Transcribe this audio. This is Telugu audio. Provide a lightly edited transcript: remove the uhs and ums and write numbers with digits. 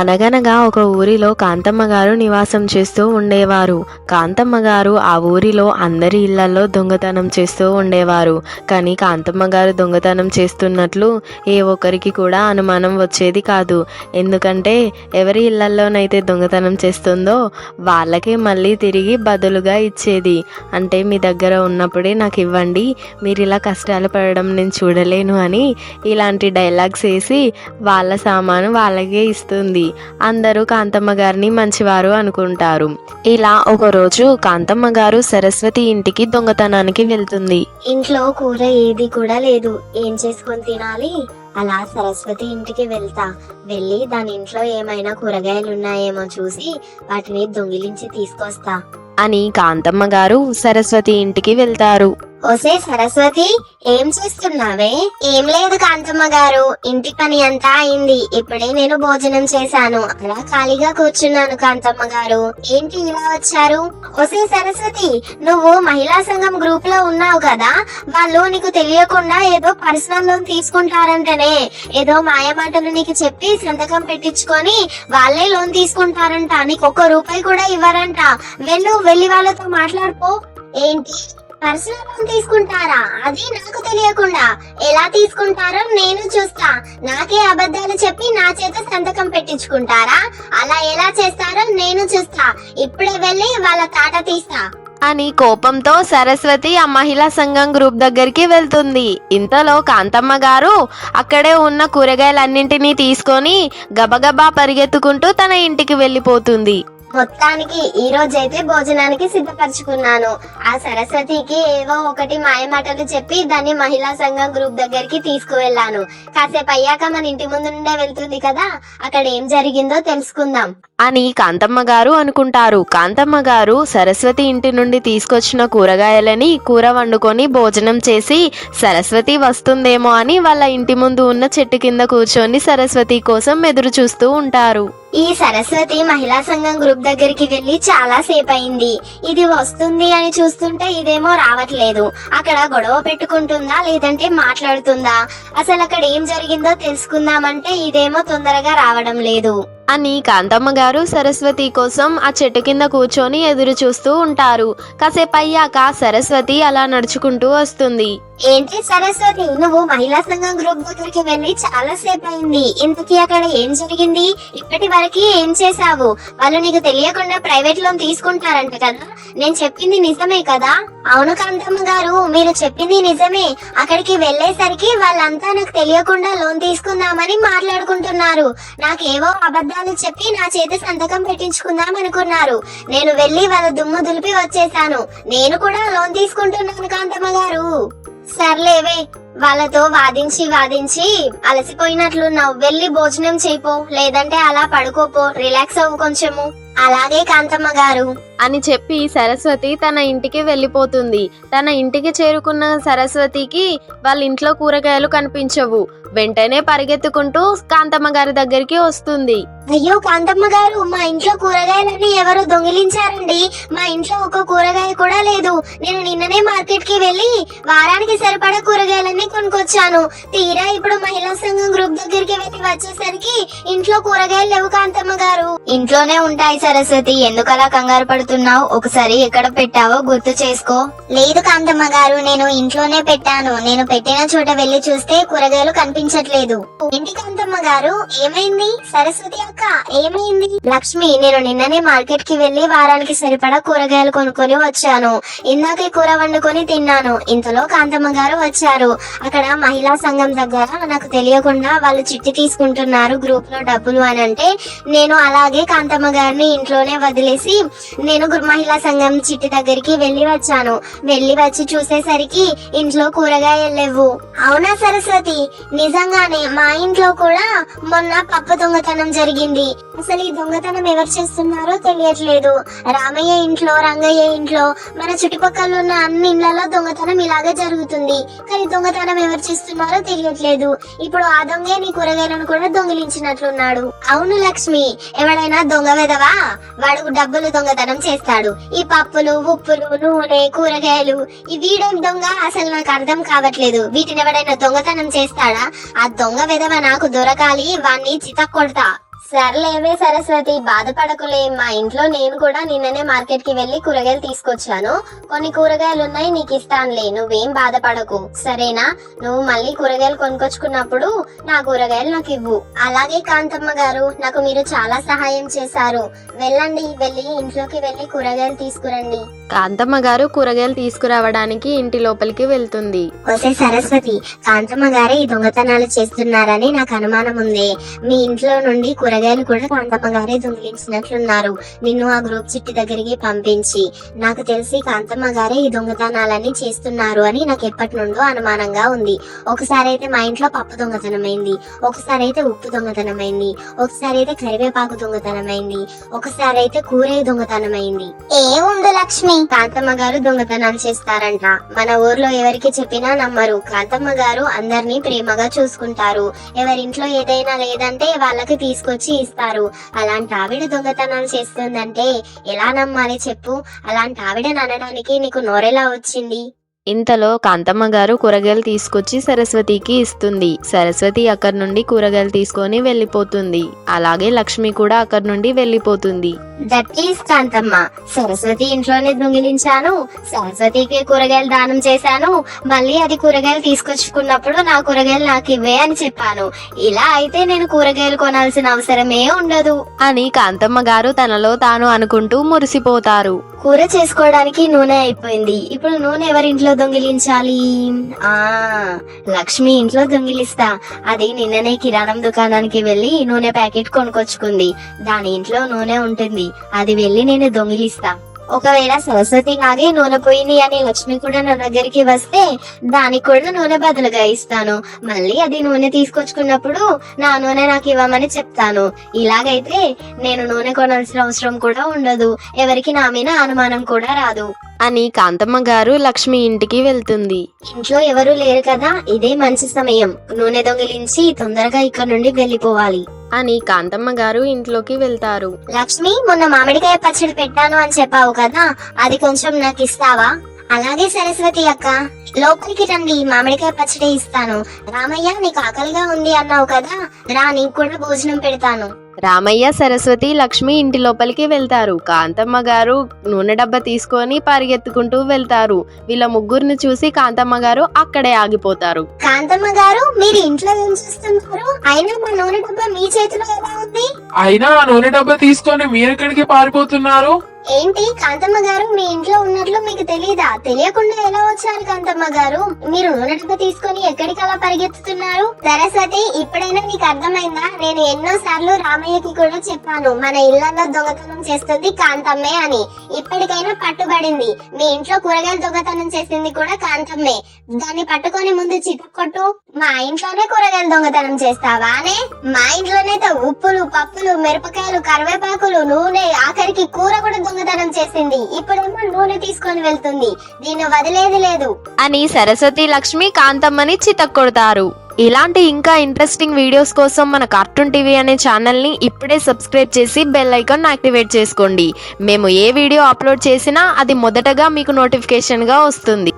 అనగనగా ఒక ఊరిలో కాంతమ్మ గారు నివాసం చేస్తూ ఉండేవారు. కాంతమ్మ గారు ఆ ఊరిలో అందరి ఇళ్లలో దొంగతనం చేస్తూ ఉండేవారు. కానీ కాంతమ్మ గారు దొంగతనం చేస్తున్నట్లు ఏ ఒక్కరికి కూడా అనుమానం వచ్చేది కాదు. ఎందుకంటే ఎవరి ఇళ్లలోనైతే దొంగతనం చేస్తుందో వాళ్ళకే మళ్ళీ తిరిగి బదులుగా ఇచ్చేది. అంటే మీ దగ్గర ఉన్నప్పుడే నాకు ఇవ్వండి, మీరు ఇలా కష్టాలు పడడం నేను చూడలేను అని ఇలాంటి డైలాగ్స్ వేసి వాళ్ళ సామాను వాళ్ళకే ఇస్తుంది. అందరూ కాంతమ్మ గారిని మంచివారు అనుకుంటారు. ఇలా ఒకరోజు కాంతమ్మ గారు సరస్వతి ఇంటికి దొంగతనానికి వెళ్తుంది. ఇంట్లో కూర ఏది కూడా లేదు, ఏం చేసుకొని తినాలి? అలా సరస్వతి ఇంటికి వెళ్ళి దాని ఇంట్లో ఏమైనా కూరగాయలు ఉన్నాయేమో చూసి వాటిని దొంగిలించి తీసుకొస్తా అని కాంతమ్మ గారు సరస్వతి ఇంటికి వెళ్తారు. ఓసే సరస్వతి, ఏం చేస్తున్నావే? ఏం లేదు కాంతమ్మ గారు, ఇంటి పని అంతా అయింది, ఇప్పుడే నేను భోజనం చేశాను, అలా ఖాళీగా కూర్చున్నాను. కాంతమ్మ గారు, ఏంటి ఇలా వచ్చారు? ఓసే సరస్వతి, నువ్వు మహిళా సంఘం గ్రూప్ లో ఉన్నావు కదా, వాళ్ళు నీకు తెలియకుండా ఏదో పర్సనల్ లోన్ తీసుకుంటారంటనే, ఏదో మాయమాటలు నీకు చెప్పి సంతకం పెట్టించుకొని వాళ్ళే లోన్ తీసుకుంటారంట, నీకు ₹1 కూడా ఇవ్వరంట. వెళ్ళి వాళ్ళతో మాట్లాడుకో. ఏంటి, పర్సనల్ లోన్ తీసుకుంటారా? అది నాకు తెలియకుండా ఎలా తీసుకుంటారో నేను చూస్తా. నాకే అబద్ధాలు చెప్పి నా చేత సంతకం పెట్టించుకుంటారా? అలా ఎలా చేస్తారో నేను చూస్తా. ఇప్పుడే వెళ్ళి వాళ్ళ తాట తీస్తా అని కోపంతో సరస్వతి ఆ మహిళా సంఘం గ్రూప్ దగ్గరికి వెళ్తుంది. ఇంతలో కాంతమ్మ గారు అక్కడే ఉన్న కూరగాయలన్నింటినీ తీసుకొని గబగబా పరిగెత్తుకుంటూ తన ఇంటికి వెళ్ళిపోతుంది. మొత్తానికి ఈ రోజైతే భోజనానికి సిద్ధపరచుకున్నాను. ఆ సరస్వతికి ఏవో ఒకటి మాయమాటలు చెప్పి దాన్ని మహిళా సంఘం గ్రూప్ దగ్గరికి తీసుకువెళ్ళాను. కాసేపు అయ్యాక మన ఇంటి ముందు నుండే వెళ్తుంది కదా, అక్కడ ఏం జరిగిందో తెలుసుకుందాం అని కాంతమ్మ గారు అనుకుంటారు. కాంతమ్మ గారు సరస్వతి ఇంటి నుండి తీసుకొచ్చిన కూరగాయలని కూర వండుకొని భోజనం చేసి సరస్వతి వస్తుందేమో అని వాళ్ళ ఇంటి ముందు ఉన్న చెట్టు కింద కూర్చొని సరస్వతి కోసం ఎదురు చూస్తూ ఉంటారు. ఈ సరస్వతి మహిళా సంఘం గ్రూప్ దగ్గరికి వెళ్లి చాలా సేపు అయింది. ఇది వస్తుంది అని చూస్తుంటే ఇదేమో రావట్లేదు. అక్కడ గొడవ పెట్టుకుంటుందా లేదంటే మాట్లాడుతుందా? అసలు అక్కడ ఏం జరిగిందో తెలుసుకుందామంటే ఇదేమో తొందరగా రావడం లేదు అని కాంతమ్మ గారు సరస్వతి కోసం ఆ చెట్టు కింద కూర్చొని ఎదురు చూస్తూ ఉంటారు. కాసేపు అయ్యాక సరస్వతి అలా నడుచుకుంటూ వస్తుంది. ఏంటి సరస్వతి, నువ్వు మహిళా సంఘం గ్రూప్ దగ్గరికి వెళ్ళి చాలా సేపు అయింది. ఇంతకీ అక్కడ ఏం జరిగింది? ఇప్పటి వరకు ఏం చేసావు? వాళ్ళు నీకు తెలియకుండా ప్రైవేట్ లోన్ తీసుకుంటారంట కదా, నేను చెప్పింది నిజమే కదా? అవును కాంతమ్మ గారు, మీరు చెప్పింది నిజమే. అక్కడికి వెళ్లేసరికి వాళ్ళంతా నాకు తెలియకుండా లోన్ తీసుకుందామని మాట్లాడుకుంటున్నారు. నాకేవో అబద్ధాలు చెప్పి నా చేతి సంతకం పెట్టించుకుందాం అనుకున్నారు. నేను వెళ్లి వాళ్ళ దుమ్ము దులిపి వచ్చేసాను. నేను కూడా లోన్ తీసుకుంటున్నాను కాంతమ్మ గారు. సర్లేవే, వాళ్ళతో వాదించి అలసిపోయినట్లున్నావు. వెళ్ళి భోజనం చేయిపో, లేదంటే అలా పడుకోపో, రిలాక్స్ అవ్వు కొంచెము. అలాగే కాంతమ్మ గారు అని చెప్పి సరస్వతి తన ఇంటికి వెళ్ళిపోతుంది. తన ఇంటికి చేరుకున్న సరస్వతికి వాళ్ళ ఇంట్లో కూరగాయలు కనిపించవు. వెంటనే పరిగెత్తుకుంటూ కాంతమ్మ గారి దగ్గరికి వస్తుంది. అయ్యో కాంతమ్మ గారు, మా ఇంట్లో కూరగాయలన్నీ ఎవరో దొంగిలించారండి. మా ఇంట్లో ఒక కూరగాయ కూడా లేదు. నేను నిన్ననే మార్కెట్ కి వెళ్లి వారానికి సరిపడా కూరగాయలన్నీ కొనుక్కొచ్చాను. తీరా ఇప్పుడు మహిళా సంఘం గ్రూప్ దగ్గరికి వెళ్ళి వచ్చేసరికి ఇంట్లో కూరగాయలు లేవు కాంతమ్మ గారు. ఇంట్లోనే ఉంటాయి సరస్వతి, ఎందుకలా కంగారు పడుతున్నావు? ఒకసారి ఎక్కడ పెట్టావో గుర్తు చేసుకో. లేదు కాంతమ్మ గారు, నేను ఇంట్లోనే పెట్టాను. నేను పెట్టిన చోట వెళ్లి చూస్తే కూరగాయలు కనిపించట్లేదు. ఏంటి కాంతమ్మ గారు, ఏమైంది? సరస్వతి అక్క, ఏమైంది? లక్ష్మి, నేను నిన్ననే మార్కెట్ కి వెళ్లి వారానికి సరిపడా కూరగాయలు కొనుక్కొని వచ్చాను. ఇందాకే కూర వండుకొని తిన్నాను. ఇంతలో కాంతమ్మ గారు వచ్చారు. అక్కడ మహిళా సంఘం దగ్గర నాకు తెలియకుండా వాళ్ళు చిట్టి తీసుకుంటున్నారు గ్రూప్ లో డబ్బులు అని అంటే, నేను అలాగే కాంతమ్మ గారిని ఇంట్లోనే వదిలేసి నేను మహిళా సంఘం చిట్టి దగ్గరికి వెళ్లి వచ్చాను. వెళ్లి వచ్చి చూసేసరికి ఇంట్లో కూరగాయలు లేవు. అవునా సరస్వతి, నిజంగానే మా ఇంట్లో కూడా మొన్న పప్పు దొంగతనం జరిగింది. అసలు ఈ దొంగతనం ఎవరు చేస్తున్నారో తెలియట్లేదు. రామయ్య ఇంట్లో, రంగయ్య ఇంట్లో, మన చుట్టుపక్కల ఉన్న అన్ని ఇళ్లలో దొంగతనం ఇలాగే జరుగుతుంది. కానీ దొంగతనం ఎవరు చేస్తున్నారో తెలియట్లేదు. ఇప్పుడు ఆ దొంగే నీ కూరగాయలను కూడా దొంగిలించినట్లున్నాడు. అవును లక్ష్మి, ఎవడైనా దొంగ వెదవా వాడు డబ్బులు దొంగతనం చేస్తాడు. ఈ పప్పులు, ఉప్పులు, నూనె, కూరగాయలు, ఈ వీడేం దొంగ అసలు నాకు అర్థం కావట్లేదు. వీటిని ఎవడైనా దొంగతనం చేస్తాడా? ఆ దొంగ వెదవ నాకు దొరకాలి, వాణ్ణి చితక్కొడతా. సర్లేవే సరస్వతి, బాధపడకులే. మా ఇంట్లో నేను కూడా నిన్ననే మార్కెట్ కి వెళ్లి కూరగాయలు తీసుకొచ్చాను. కొన్ని కూరగాయలు ఉన్నాయి, నీకు ఇస్తానులే, నువ్వేం బాధపడకు సరేనా? నువ్వు మళ్ళీ కూరగాయలు కొనుక్కొచ్చుకున్నప్పుడు నా కూరగాయలు నాకు ఇవ్వు. అలాగే కాంతమ్మ గారు, నాకు మీరు చాలా సహాయం చేశారు. వెళ్ళండి, వెళ్ళి ఇంట్లోకి వెళ్ళి కూరగాయలు తీసుకురండి. కాంతమ్మ గారు కూరగాయలు తీసుకురావడానికి ఇంటి లోపలికి వెళ్తుంది. ఒసే సరస్వతి, కాంతమ్మ గారే ఈ దొంగతనాలు చేస్తున్నారని నాకు అనుమానం ఉంది. మీ ఇంట్లో నుండి కూరగాయలు కూడా కాంతమ్మ గారే దొంగిలించినట్లున్నారు. నిన్ను ఆ గ్రూప్ చిట్టి దగ్గరికి పంపించి, నాకు తెలిసి కాంతమ్మ గారే ఈ దొంగతనాలన్నీ చేస్తున్నారు అని నాకు ఎప్పటి నుండో అనుమానంగా ఉంది. ఒకసారి అయితే మా ఇంట్లో పప్పు దొంగతనమైంది, ఒకసారి అయితే ఉప్పు దొంగతనమైంది, ఒకసారి అయితే కరివేపాకు దొంగతనమైంది, ఒకసారి అయితే కూరే దొంగతనమైంది. ఏముంది లక్ష్మి, కాంతమ్మ గారు దొంగతనాలు చేస్తారంట. మన ఊర్లో ఎవరికి చెప్పినా నమ్మరు. కాంతమ్మ గారు అందరినీ ప్రేమగా చూసుకుంటారు. ఎవరింట్లో ఏదైనా లేదంటే వాళ్ళకి తీసుకొచ్చి ఇస్తారు. అలాంటి ఆవిడ దొంగతనాలు చేస్తుందంటే ఎలా నమ్మాలి చెప్పు? అలాంటి ఆవిడని అనడానికి నీకు నోరెలా వచ్చింది? ఇంతలో కాంతమ్మ గారు కూరగాయలు తీసుకొచ్చి సరస్వతికి ఇస్తుంది. సరస్వతి అక్కడి నుండి కూరగాయలు తీసుకొని వెళ్ళిపోతుంది. అలాగే లక్ష్మి కూడా అక్కడి నుండి వెళ్ళిపోతుంది. That is Kanthamma. సరస్వతి ఇంట్లోనే దొంగిలించాను, సరస్వతికి కూరగాయలు దానం చేశాను, మళ్ళీ అది కూరగాయలు తీసుకొచ్చుకున్నప్పుడు నా కూరగాయలు నాకు ఇవ్వే అని చెప్పాను. ఇలా అయితే నేను కూరగాయలు కొనాల్సిన అవసరమే ఉండదు అని కాంతమ్మ గారు తనలో తాను అనుకుంటూ మురిసిపోతారు. కూర చేసుకోవడానికి నూనె అయిపోయింది. ఇప్పుడు నూనె ఎవరింట్లో దొంగిలించాలి? లక్ష్మి ఇంట్లో దొంగిలిస్తా. అది నిన్ననే కిరాణం దుకాణానికి వెళ్లి నూనె ప్యాకెట్ కొనుక్కొచ్చుకుంది. దాని ఇంట్లో నూనె ఉంటుంది, అది వెళ్లి నేను దొంగిలిస్తా. ఒకవేళ సరస్వతి లాగే నూనె పోయింది అని లక్ష్మి కూడా నా దగ్గరికి వస్తే దానికి కూడా నూనె బదులుగా ఇస్తాను. మళ్ళీ అది నూనె తీసుకొచ్చుకున్నప్పుడు నా నూనె నాకు ఇవ్వమని చెప్తాను. ఇలాగైతే నేను నూనె కొనాల్సిన అవసరం కూడా ఉండదు, ఎవరికి నా మీద అనుమానం కూడా రాదు అని కాంతమ్మ గారు లక్ష్మి ఇంటికి వెళ్తుంది. ఇంట్లో ఎవరు లేరు కదా, ఇదే మంచి సమయం. నూనె దొంగిలించి తొందరగా ఇక్కడ నుండి వెళ్లిపోవాలి అని కాంతమ్మ గారు ఇంట్లోకి వెళ్తారు. లక్ష్మి, మొన్న మామిడికాయ పచ్చడి పెట్టాను అని చెప్పావు కదా, అది కొంచెం నాకు ఇస్తావా? అలాగే సరస్వతి అక్క, లోపలికి రండి, మామిడికాయ పచ్చడి ఇస్తాను. రామయ్య, నీకు ఆకలిగా ఉంది అన్నావు కదా, రా, నీకు కూడా భోజనం పెడతాను. రామయ్య, సరస్వతి, లక్ష్మి ఇంటి లోపలికి వెళ్తారు. కాంతమ్మ గారు నూనె డబ్బా తీసుకొని పరిగెత్తుకుంటూ వెళ్తారు. వీళ్ళ ముగ్గురిని చూసి కాంతమ్మ గారు అక్కడే ఆగిపోతారు. కాంతమ్మ గారు, మీరు ఇంట్లో ఏం చేస్తున్నారు? అయినా మా నూనె డబ్బా మీ చేతిలో ఎలా ఉంది? అయినా ఆ నూనె డబ్బా తీసుకొని మీరెక్కడికి పారిపోతున్నారు? ఏంటి కాంతమ్మ గారు, మీ ఇంట్లో ఉన్నట్లు మీకు తెలీదా? తెలియకుండా ఎలా వచ్చారు కాంతమ్మ గారు? మీరు నూనె డబ్బా తీసుకొని ఎక్కడికి అలా పరిగెత్తుతున్నారు? సరస్వతి, ఇప్పుడైనా నీకు అర్థమైందా? నేను ఎన్నో సార్లు రామయ్యకి కూడా చెప్పాను, మన ఇళ్లలో దొంగతనం చేస్తుంది కాంతమ్మే అని. ఇప్పటికైనా పట్టుబడింది. మీ ఇంట్లో కూరగాయలు దొంగతనం చేసింది కూడా కాంతమ్మే. దాన్ని పట్టుకొని ముందు చితక్కొట్టు. మా ఇంట్లోనే కూరగాయలు దొంగతనం చేస్తావానే? మా ఇంట్లోనైతే ఉప్పులు, పప్పులు, మిరపకాయలు, కరివేపాకులు, నూనె, ఆఖరికి కూర కూడా దొంగతనం చేసింది. ఇప్పుడేమో నూనె తీసుకొని వెళ్తుంది. దీన్ని వదిలేది లేదు అని సరస్వతి, లక్ష్మి కాంతమ్మని చితక్కొడతారు. ఇలాంటి ఇంకా ఇంట్రెస్టింగ్ వీడియోస్ కోసం మన కార్టూన్ టీవీ అనే ఛానల్ని ఇప్పుడే సబ్స్క్రైబ్ చేసి బెల్ ఐకాన్ యాక్టివేట్ చేసుకోండి. మేము ఏ వీడియో అప్లోడ్ చేసినా అది మొదటగా మీకు నోటిఫికేషన్గా వస్తుంది.